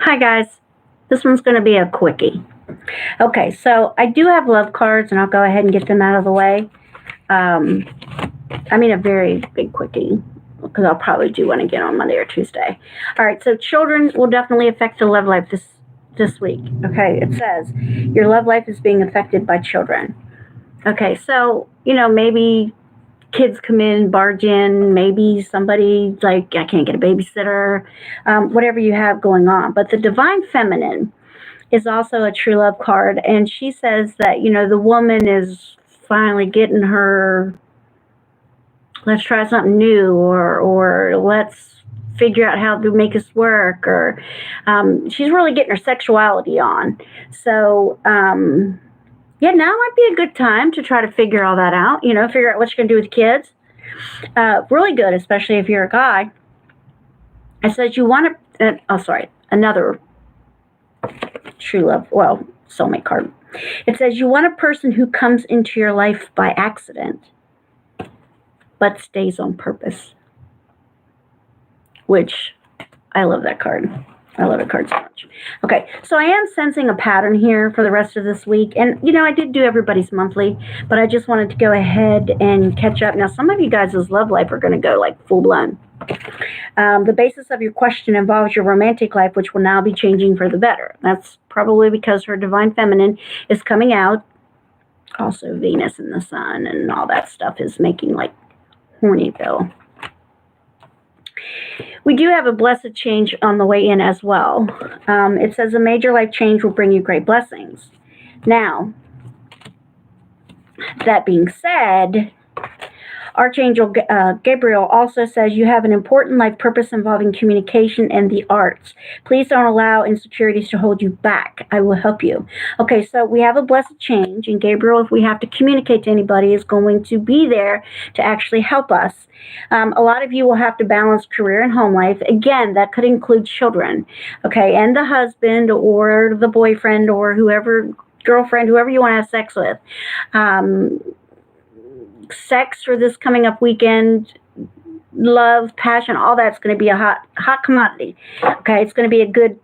Hi guys, this one's going to be a quickie. Okay, so I do have love cards, and I'll go ahead and get them out of the way. I mean a very big quickie, because I'll probably do one again on Monday or Tuesday. All right, so children will definitely affect your love life this week. Okay, it says your love life is being affected by children. Okay, so maybe kids come in, barge in, maybe somebody like, I can't get a babysitter, whatever you have going on. But the divine feminine is also a true love card, and she says that the woman is finally getting her, let's try something new, or let's figure out how to make this work, or she's really getting her sexuality on. So yeah, now might be a good time to try to figure all that out. Figure out what you're going to do with kids. Really good, especially if you're a guy. It says you want to, another true love, soulmate card. It says you want a person who comes into your life by accident, but stays on purpose. Which, I love that card. I love that card so much. Okay, so I am sensing a pattern here for the rest of this week. And, I did do everybody's monthly, but I just wanted to go ahead and catch up. Now, some of you guys' love life are going to go like full blown. The basis of your question involves your romantic life, which will now be changing for the better. That's probably because her divine feminine is coming out. Also, Venus and the sun and all that stuff is making like Hornyville. We do have a blessed change on the way in as well. It says a major life change will bring you great blessings. Now, that being said, Archangel Gabriel also says you have an important life purpose involving communication and the arts. Please don't allow insecurities to hold you back. I will help you. Okay, so we have a blessed change, and Gabriel, if we have to communicate to anybody, is going to be there to actually help us. A lot of you will have to balance career and home life. Again, that could include children, okay, and the husband or the boyfriend or whoever, girlfriend, whoever you want to have sex with. Sex for this coming up weekend, love, passion, all that's going to be a hot commodity. Okay, it's going to be a good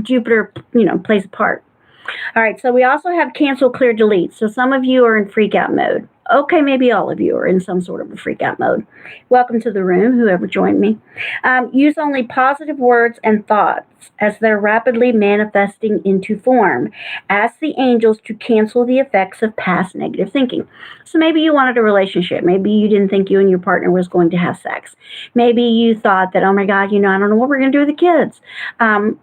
Jupiter, plays a part. All right, so we also have cancel, clear, delete. So some of you are in freak out mode. Okay, maybe all of you are in some sort of a freak out mode. Welcome to the room, whoever joined me. Use only positive words and thoughts as they're rapidly manifesting into form. Ask the angels to cancel the effects of past negative thinking. So maybe you wanted a relationship. Maybe you didn't think you and your partner was going to have sex. Maybe you thought that, oh my God, I don't know what we're going to do with the kids.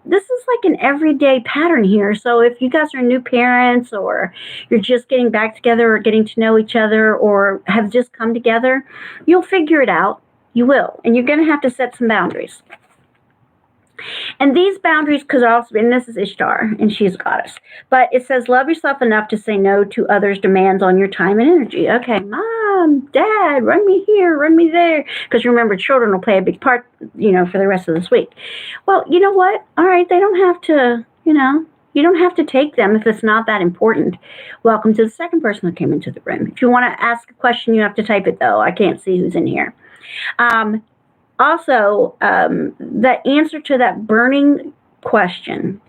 This is like an everyday pattern here. So if you guys are new parents, or you're just getting back together, or getting to know each other, or have just come together, you'll figure it out. You will. And you're going to have to set some boundaries. And these boundaries could also be, and this is Ishtar, and she's a goddess, but it says, love yourself enough to say no to others' demands on your time and energy. Okay, mom, dad, run me here, run me there. Because remember, children will play a big part, for the rest of this week. Well, you know what? All right, they don't have to, you don't have to take them if it's not that important. Welcome to the second person that came into the room. If you want to ask a question, you have to type it, though. I can't see who's in here. Also, the answer to that burning question.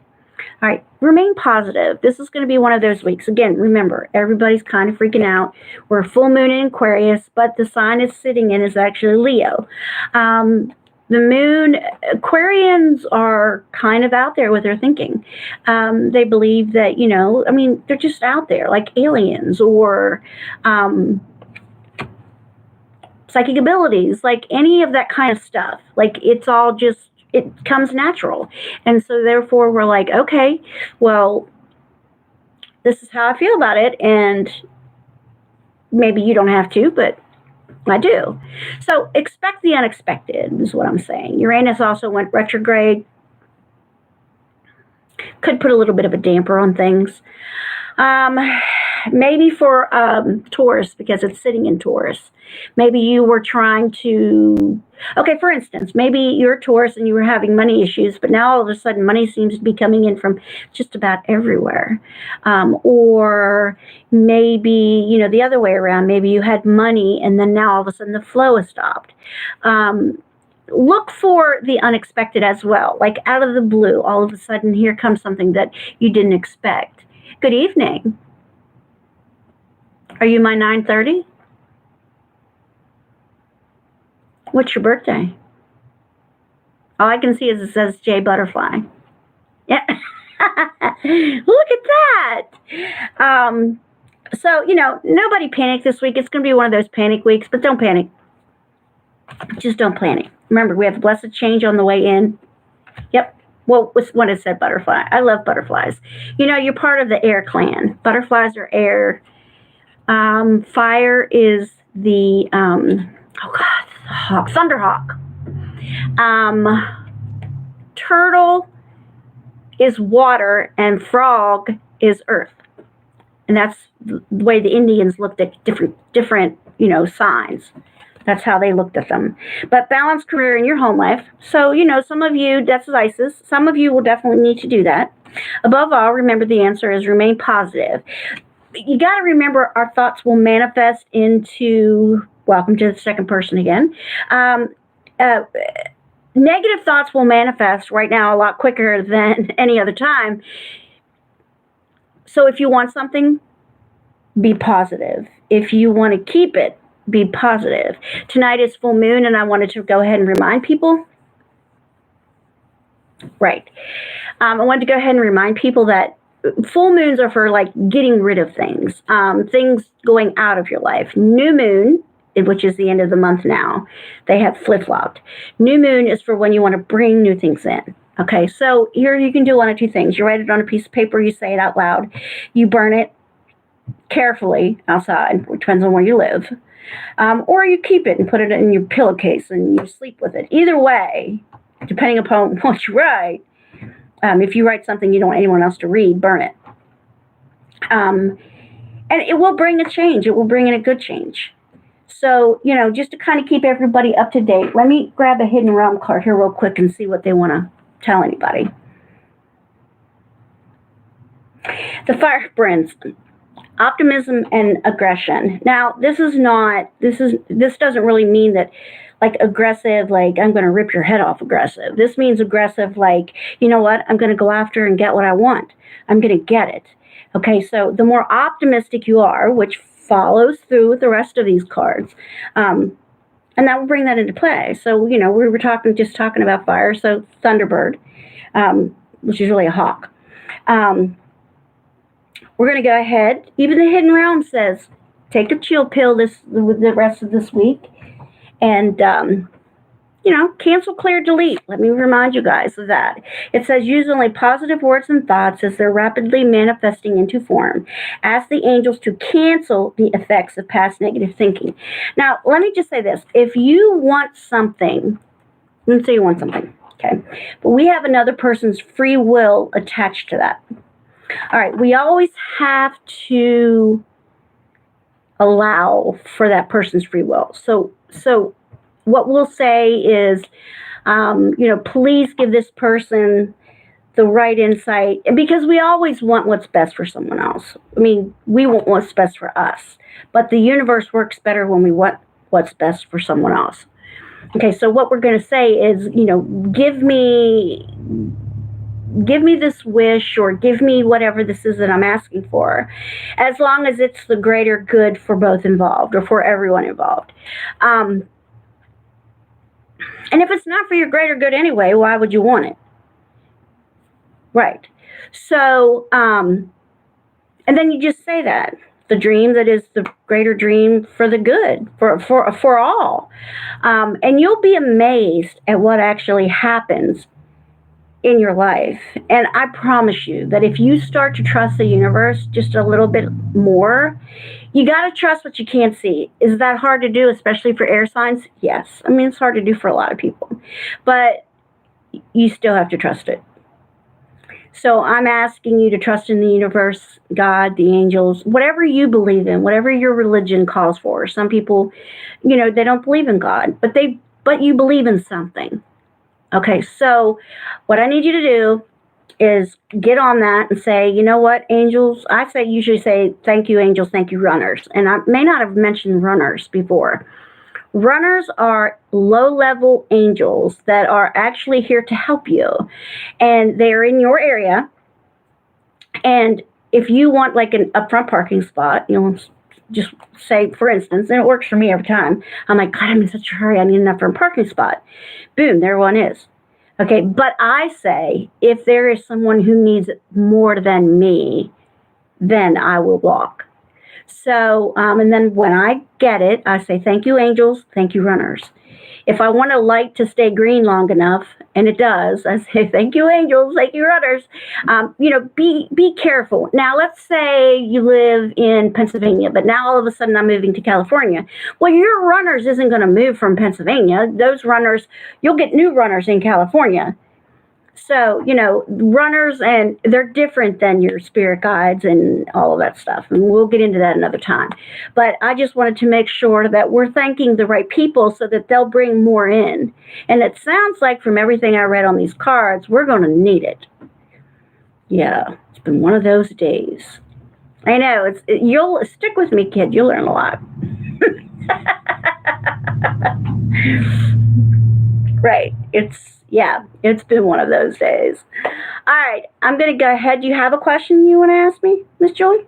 All right, remain positive. This is going to be one of those weeks. Again, remember, everybody's kind of freaking out. We're full moon in Aquarius, but the sign it's sitting in is actually Leo. The moon, Aquarians are kind of out there with their thinking. They believe that, they're just out there like aliens, or psychic abilities, like any of that kind of stuff. Like it's all just, it comes natural. And so therefore we're like, okay, well, this is how I feel about it. And maybe you don't have to, but I do. So expect the unexpected is what I'm saying. Uranus also went retrograde. Could put a little bit of a damper on things. Maybe for Taurus, because it's sitting in Taurus. Maybe you were trying to, for instance, maybe you're Taurus and you were having money issues, but now all of a sudden money seems to be coming in from just about everywhere. Or maybe, the other way around, maybe you had money and then now all of a sudden the flow has stopped. look for the unexpected as well. Like out of the blue, all of a sudden, here comes something that you didn't expect. Good evening. Are you my 9:30? What's your birthday? All I can see is it says J Butterfly. Yeah. Look at that. So, nobody panic this week. It's going to be one of those panic weeks, but don't panic. Just don't panic. Remember, we have blessed change on the way in. Yep. Well, when it said butterfly. I love butterflies. You're part of the air clan. Butterflies are air. Fire is the, hawk, thunderhawk. Turtle is water, and frog is earth. And that's the way the Indians looked at different signs. That's how they looked at them. But balance career in your home life. So, some of you, that's ISIS. Some of you will definitely need to do that. Above all, remember the answer is remain positive. You got to remember our thoughts will manifest into, welcome to the second person again. Negative thoughts will manifest right now a lot quicker than any other time. So if you want something, be positive. If you want to keep it, be positive. Tonight is full moon, and I wanted to go ahead and remind people. Right. I wanted to go ahead and remind people that full moons are for like getting rid of things, things going out of your life. New moon, which is the end of the month now, they have flip-flopped. New moon is for when you want to bring new things in. Okay, so here you can do one of two things. You write it on a piece of paper, you say it out loud, you burn it carefully outside, which depends on where you live, or you keep it and put it in your pillowcase and you sleep with it. Either way, depending upon what you write, if you write something you don't want anyone else to read, burn it. And it will bring a change. It will bring in a good change. So, just to kind of keep everybody up to date, let me grab a Hidden Realm card here real quick and see what they want to tell anybody. The Firebrands, optimism and aggression. Now, this doesn't really mean that like aggressive, like I'm going to rip your head off aggressive. This means aggressive, like, you know what? I'm going to go after and get what I want. I'm going to get it. Okay, so the more optimistic you are, which follows through with the rest of these cards, and that will bring that into play. So, we were just talking about fire, so Thunderbird, which is really a hawk. We're going to go ahead. Even the Hidden Realm says, take a chill pill the rest of this week, and cancel, clear, delete. Let me remind you guys of that. It says use only positive words and thoughts as they're rapidly manifesting into form. Ask the angels to cancel the effects of past negative thinking. Now, let me just say this. If you want something, let's say you want something, okay, but we have another person's free will attached to that. All right, we always have to allow for that person's free will. So what we'll say is, please give this person the right insight, because we always want what's best for someone else. I mean, we want what's best for us, but the universe works better when we want what's best for someone else. Okay, so what we're going to say is, give me this wish, or give me whatever this is that I'm asking for, as long as it's the greater good for both involved, or for everyone involved. And if it's not for your greater good anyway, why would you want it? Right. So, and then you just say that. The dream that is the greater dream for the good, for all. And you'll be amazed at what actually happens in your life. And I promise you that if you start to trust the universe just a little bit more, you got to trust what you can't see. Is that hard to do, especially for air signs? Yes. I mean, it's hard to do for a lot of people, but you still have to trust it. So I'm asking you to trust in the universe, God, the angels, whatever you believe in, whatever your religion calls for. Some people, they don't believe in God, but you believe in something. Okay, so what I need you to do is get on that and say, you know what, angels, usually say, thank you, angels, thank you, runners. And I may not have mentioned runners before. Runners are low-level angels that are actually here to help you. And they're in your area. And if you want like an upfront parking spot, just say, for instance, and it works for me every time. I'm like, God, I'm in such a hurry. I need an upfront parking spot. Boom, there one is. Okay, but I say, if there is someone who needs it more than me, then I will walk. So, and then when I get it, I say, thank you, angels. Thank you, runners. If I want a light to stay green long enough, and it does, I say, thank you, angels. Thank you, runners. Be careful. Now, let's say you live in Pennsylvania, but now all of a sudden I'm moving to California. Well, your runners isn't going to move from Pennsylvania. Those runners, you'll get new runners in California. So, runners, and they're different than your spirit guides and all of that stuff. And we'll get into that another time. But I just wanted to make sure that we're thanking the right people so that they'll bring more in. And it sounds like from everything I read on these cards, we're going to need it. Yeah, it's been one of those days. I know. You'll stick with me, kid. You'll learn a lot. Right. It's been one of those days. All right, I'm going to go ahead. Do you have a question you want to ask me, Miss Julie?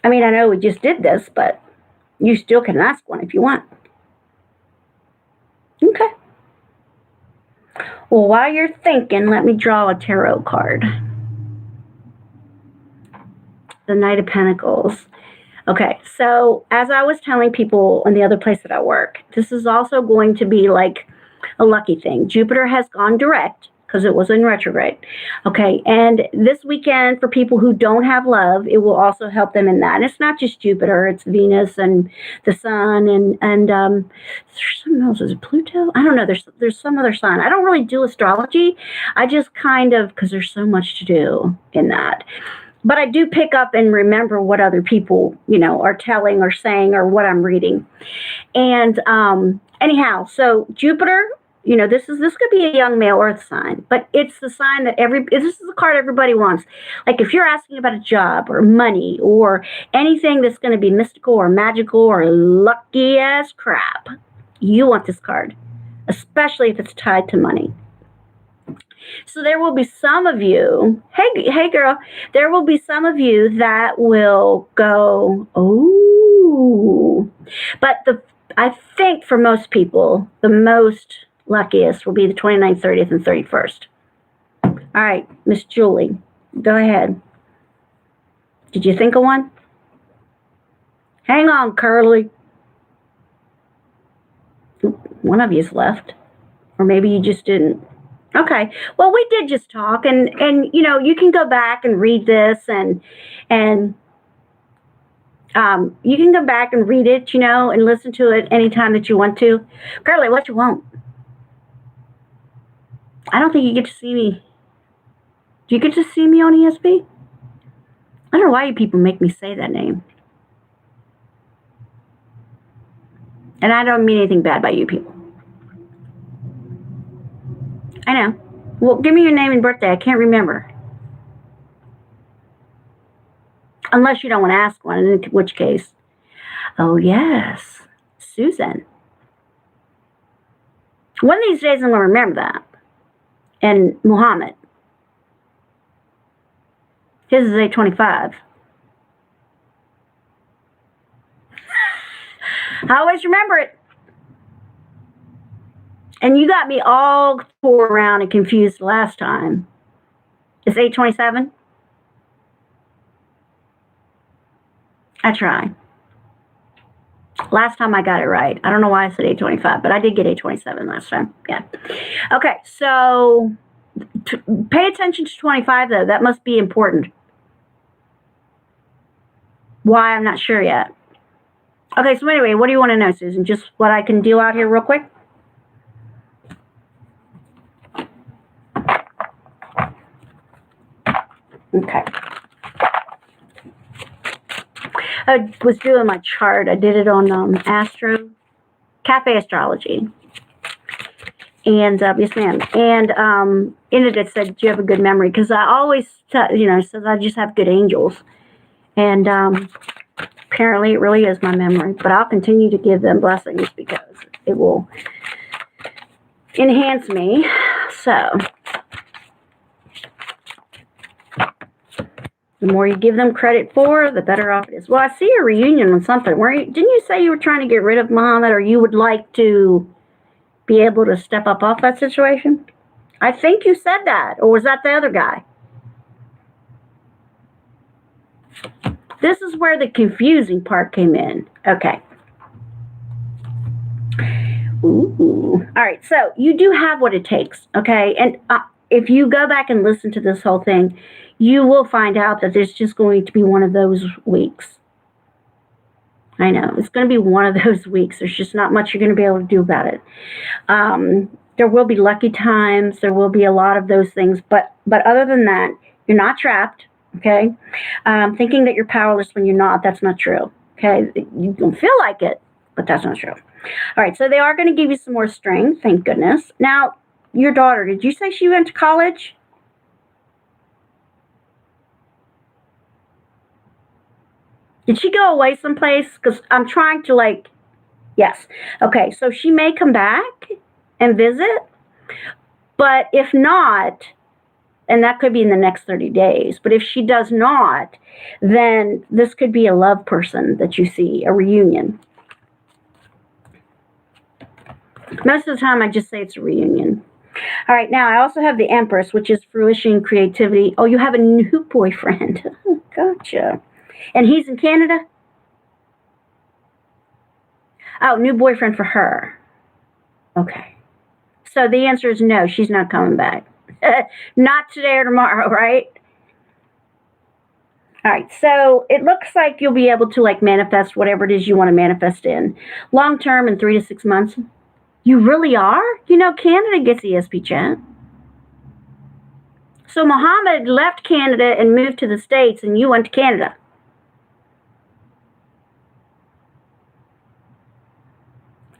I mean, I know we just did this, but you still can ask one if you want. Okay. Well, while you're thinking, let me draw a tarot card. The Knight of Pentacles. Okay, so as I was telling people in the other place that I work, this is also going to be like a lucky thing. Jupiter has gone direct because it was in retrograde. Okay, and this weekend for people who don't have love, it will also help them in that. And it's not just Jupiter, it's Venus and the Sun and there's something else. Is it Pluto? I don't know. There's some other sign. I don't really do astrology. I just kind of, because there's so much to do in that. But I do pick up and remember what other people, are telling or saying or what I'm reading. And anyhow, so Jupiter, this could be a young male earth sign, but it's the sign that this is the card everybody wants. Like if you're asking about a job or money or anything that's going to be mystical or magical or lucky as crap, you want this card, especially if it's tied to money. So there will be some of you, hey girl, there will be some of you that will go, oh. But I think for most people, the most luckiest will be the 29th, 30th, and 31st. All right, Miss Julie, go ahead. Did you think of one? Hang on, Curly. One of you's left. Or maybe you just didn't. Okay. Well, we did just talk, and you can go back and read this, and you can go back and read it, and listen to it anytime that you want to. Curly, what you want? I don't think you get to see me. Do you get to see me on ESP? I don't know why you people make me say that name. And I don't mean anything bad by you people. I know. Well, give me your name and birthday. I can't remember. Unless you don't want to ask one, in which case. Oh, yes. Susan. One of these days I'm going to remember that. And Muhammad. His is 825. I always remember it. And you got me all tore around and confused last time. It's 827? I try. Last time I got it right. I don't know why I said 825, but I did get 827 last time. Yeah. Okay, so pay attention to 25, though. That must be important. Why? I'm not sure yet. Okay, so anyway, what do you want to know, Susan? Just what I can deal out here real quick? Okay. I was doing my chart. I did it on Cafe Astrology. And, yes, ma'am. And in it said, do you have a good memory? Because I always, it says I just have good angels. And Apparently, it really is my memory, but I'll continue to give them blessings because it will enhance me. So, the more you give them credit for, the better off it is. Well, I see a reunion on something. Didn't you say you were trying to get rid of Muhammad, or you would like to be able to step up off that situation? I think you said that, or was that the other guy? This is where the confusing part came in. Okay. Ooh. All right, so you do have what it takes, okay? And if you go back and listen to this whole thing, you will find out that there's just going to be one of those weeks. I know, it's going to be one of those weeks. There's just not much you're going to be able to do about it. There will be lucky times. There will be a lot of those things. But other than that, you're not trapped, okay? Thinking that you're powerless when you're not, that's not true, okay? You don't feel like it, but that's not true. All right, so they are going to give you some more strength, thank goodness. Now, your daughter, did you say she went to college? Did she go away someplace? Because I'm trying to yes. Okay, so she may come back and visit, but if not, and that could be in the next 30 days, but if she does not, then this could be a love person that you see, a reunion. Most of the time, I just say it's a reunion. All right, now I also have the Empress, which is fruition, creativity. Oh, you have a new boyfriend. Gotcha. And he's in Canada? Oh, new boyfriend for her. Okay. So the answer is no, she's not coming back. Not today or tomorrow, right? All right, so it looks like you'll be able to manifest whatever it is you want to manifest in. Long term, in 3 to 6 months. You really are? You know, Canada gets ESP chat. So Muhammad left Canada and moved to the States, and you went to Canada.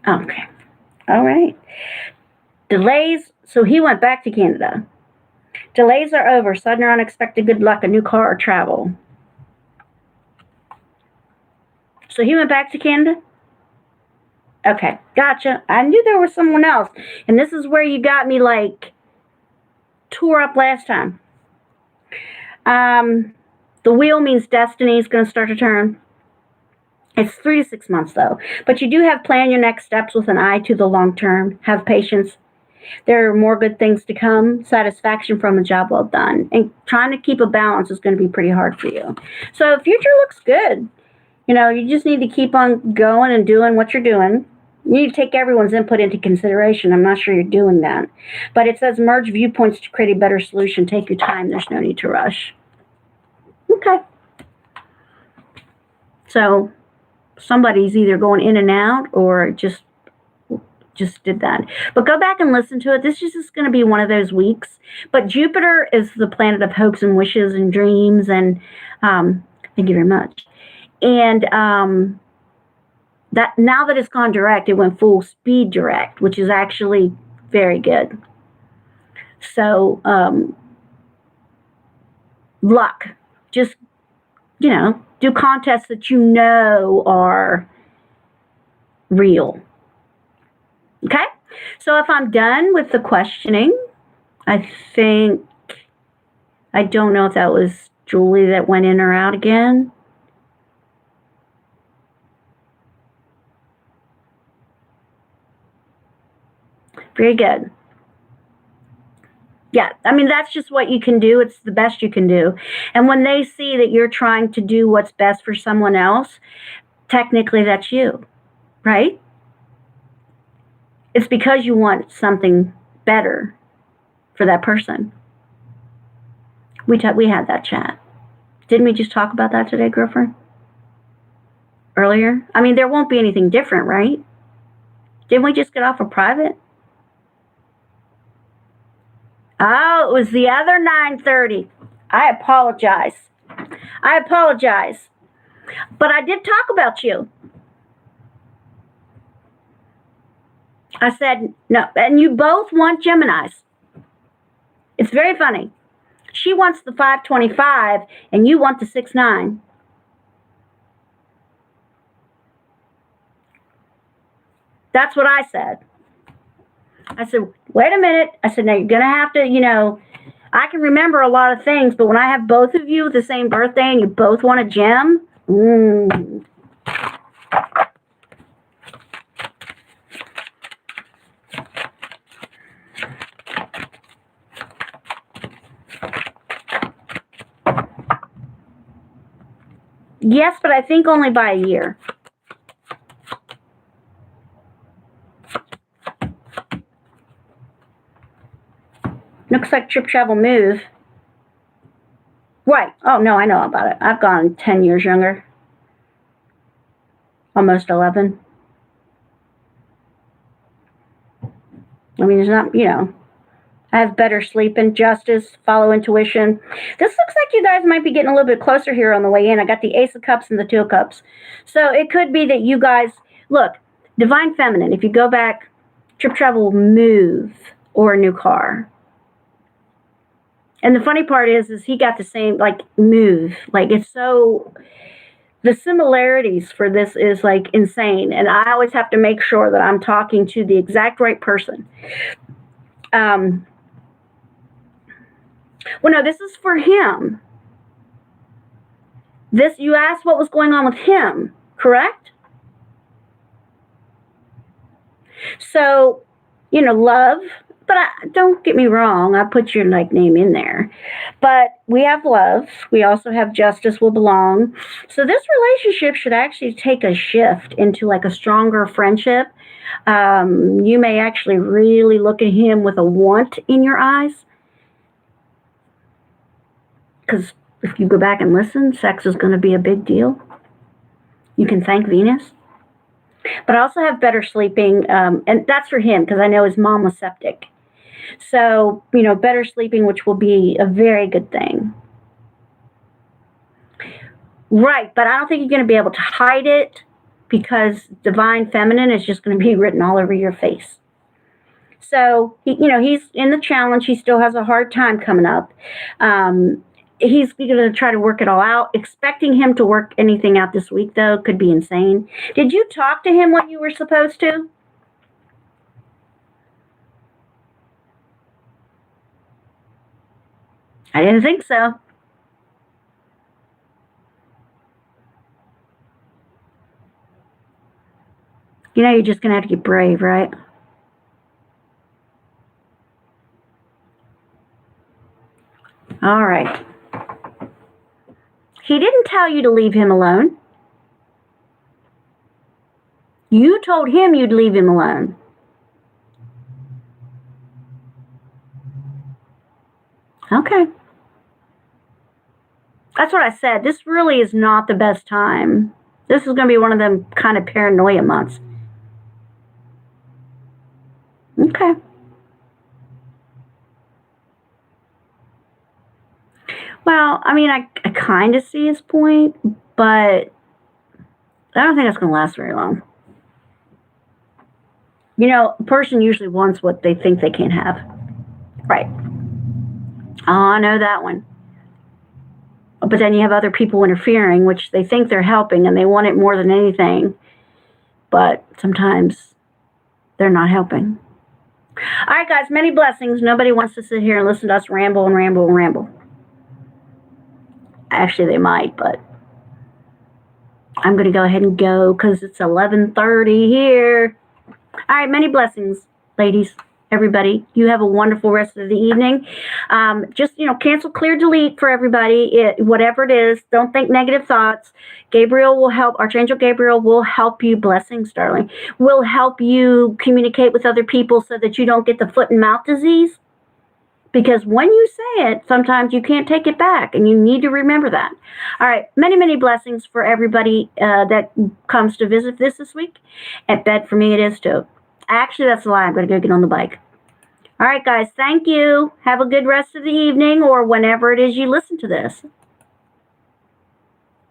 Okay. All right. Delays. So he went back to Canada. Delays are over. Sudden or unexpected good luck, a new car, or travel. So he went back to Canada? Okay. Gotcha. I knew there was someone else. And this is where you got me tore up last time. The wheel means destiny is going to start to turn. It's 3 to 6 months, though. But you do have plan your next steps with an eye to the long term. Have patience. There are more good things to come. Satisfaction from a job well done. And trying to keep a balance is going to be pretty hard for you. So future looks good. You know, you just need to keep on going and doing what you're doing. You need to take everyone's input into consideration. I'm not sure you're doing that. But it says merge viewpoints to create a better solution. Take your time. There's no need to rush. Okay. So somebody's either going in and out or just did that. But go back and listen to it. This is just going to be one of those weeks. But Jupiter is the planet of hopes and wishes and dreams. And thank you very much. And that now that it's gone direct, it went full speed direct, which is actually very good. So luck. Just, do contests that you know are real. Okay? So if I'm done with the questioning, I don't know if that was Julie that went in or out again. Very good. Yeah, I mean, that's just what you can do. It's the best you can do. And when they see that you're trying to do what's best for someone else, technically that's you, right? It's because you want something better for that person. We had that chat. Didn't we just talk about that today, girlfriend? Earlier? I mean, there won't be anything different, right? Didn't we just get off a private? Oh, it was the other 9:30. I apologize. But I did talk about you. I said, no, and you both want Geminis. It's very funny. She wants the 525, and you want the 6-9. That's what I said. I said, wait a minute. I said, now you're going to have to, I can remember a lot of things, but when I have both of you the same birthday and you both want a gem, Yes, but I think only by a year. Looks like trip, travel, move. Right. Oh, no, I know about it. I've gone 10 years younger. Almost 11. I mean, there's not, I have better sleep and justice, follow intuition. This looks like you guys might be getting a little bit closer here on the way in. I got the Ace of Cups and the Two of Cups. So it could be that you guys, look, Divine Feminine, if you go back, trip, travel, move, or a new car. And the funny part is he got the same, like, move. Like, it's so, the similarities for this is, like, insane. And I always have to make sure that I'm talking to the exact right person. Well, no, this is for him. You asked what was going on with him, correct? So, love, but don't get me wrong, I put your name in there. But we have love. We also have justice will belong. So this relationship should actually take a shift into a stronger friendship. You may actually really look at him with a want in your eyes. Because if you go back and listen, sex is going to be a big deal. You can thank Venus. But I also have better sleeping, and that's for him because I know his mom was septic. So, better sleeping, which will be a very good thing. Right, but I don't think you're going to be able to hide it because Divine Feminine is just going to be written all over your face. So, he's in the challenge. He still has a hard time coming up. He's going to try to work it all out. Expecting him to work anything out this week, though, could be insane. Did you talk to him when you were supposed to? I didn't think so. You're just going to have to get brave, right? All right. He didn't tell you to leave him alone. You told him you'd leave him alone. Okay. That's what I said. This really is not the best time. This is going to be one of them kind of paranoia months. Okay. Well, I mean, I kind of see his point, but I don't think that's going to last very long. A person usually wants what they think they can't have. Right. Oh, I know that one. But then you have other people interfering, which they think they're helping and they want it more than anything. But sometimes they're not helping. All right, guys, many blessings. Nobody wants to sit here and listen to us ramble and ramble and ramble. Actually, they might, but I'm going to go ahead and go because it's 11:30 here. All right, many blessings, ladies, everybody. You have a wonderful rest of the evening. Just, cancel, clear, delete for everybody. Whatever it is, don't think negative thoughts. Gabriel will help. Archangel Gabriel will help you. Blessings, darling. Will help you communicate with other people so that you don't get the foot and mouth disease. Because when you say it, sometimes you can't take it back, and you need to remember that. All right, many, many blessings for everybody that comes to visit this week. At bed for me, it is too. Actually, that's a lie. I'm going to go get on the bike. All right, guys, thank you. Have a good rest of the evening or whenever it is you listen to this.